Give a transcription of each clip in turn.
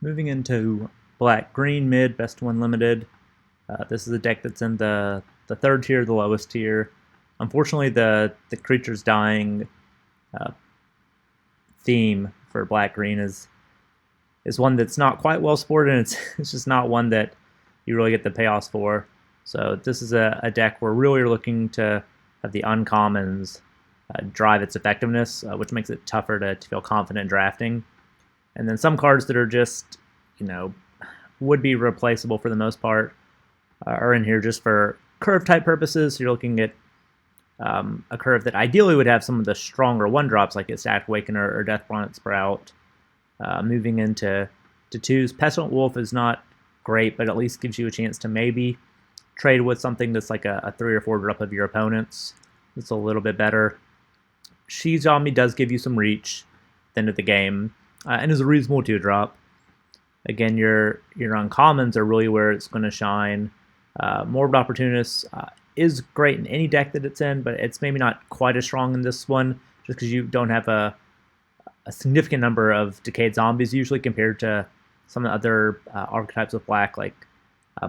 Moving into black-green mid, best one limited. This is a deck that's in the third tier, the lowest tier. Unfortunately, the creatures dying uh, theme for black-green is one that's not quite well supported, and it's just not one that you really get the payoffs for. So this is a deck where really you're looking to have the uncommons drive its effectiveness, which makes it tougher to feel confident drafting. And then some cards that are just, would be replaceable for the most part are in here just for curve type purposes. So you're looking at a curve that ideally would have some of the stronger one drops like a Stacked Awakener or Deathblunt Sprout. Moving into twos, Pestilent Wolf is not great, but at least gives you a chance to maybe trade with something that's like a 3 or 4 drop of your opponent's. It's a little bit better. She Zombie does give you some reach at the end of the game, and is a reasonable 2 drop. Again, your uncommons are really where it's going to shine. Morbid Opportunist is great in any deck that it's in, but it's maybe not quite as strong in this one, just because you don't have a significant number of decayed zombies usually compared to some of the other archetypes of black, like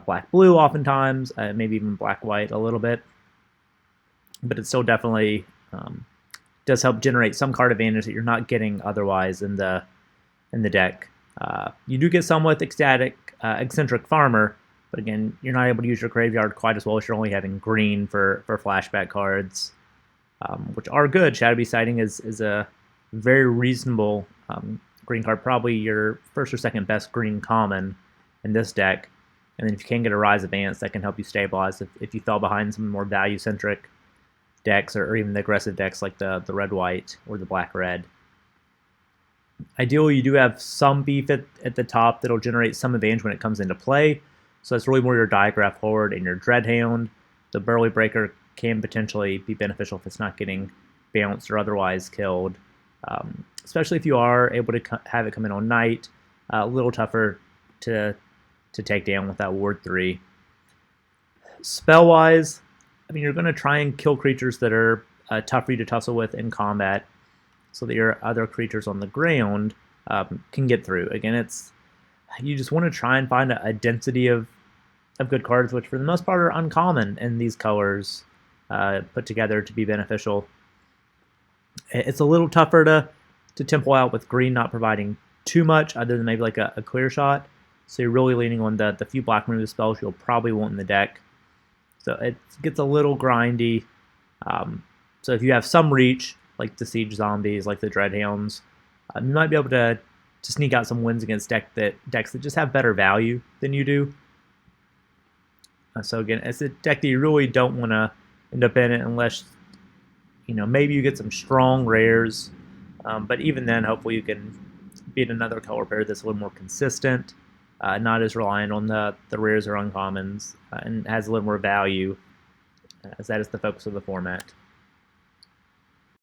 black-blue oftentimes, maybe even black-white a little bit. But it still definitely does help generate some card advantage that you're not getting otherwise in the deck. You do get some with Eccentric Farmer, but again, you're not able to use your graveyard quite as well as you're only having green for flashback cards, which are good. Shadow Beast Sighting is a very reasonable green card, probably your first or second best green common in this deck. And then if you can get a Rise Advance, that can help you stabilize if you fell behind some more value-centric decks or even the aggressive decks like the red-white or the black-red. Ideally, you do have some beef at the top that'll generate some advantage when it comes into play. So that's really more your Diagraph Horde and your Dreadhound. The Burly Breaker can potentially be beneficial if it's not getting bounced or otherwise killed. Especially if you are able to have it come in on night. A little tougher to take down with that Ward 3. Spell-wise, I mean, you're going to try and kill creatures that are tough for you to tussle with in combat, so that your other creatures on the ground can get through. Again, you just want to try and find a density of good cards, which for the most part are uncommon in these colors put together to be beneficial. It's a little tougher to tempo out with green not providing too much, other than maybe like a clear shot. So you're really leaning on the few black remove spells you'll probably want in the deck. So it gets a little grindy. So if you have some reach, like the Siege Zombies, like the Dreadhounds, you might be able to sneak out some wins against decks that just have better value than you do. So again, it's a deck that you really don't want to end up in it unless, maybe you get some strong rares. But even then, hopefully you can beat another color pair that's a little more consistent, not as reliant on the rares or uncommons, and has a little more value, as that is the focus of the format.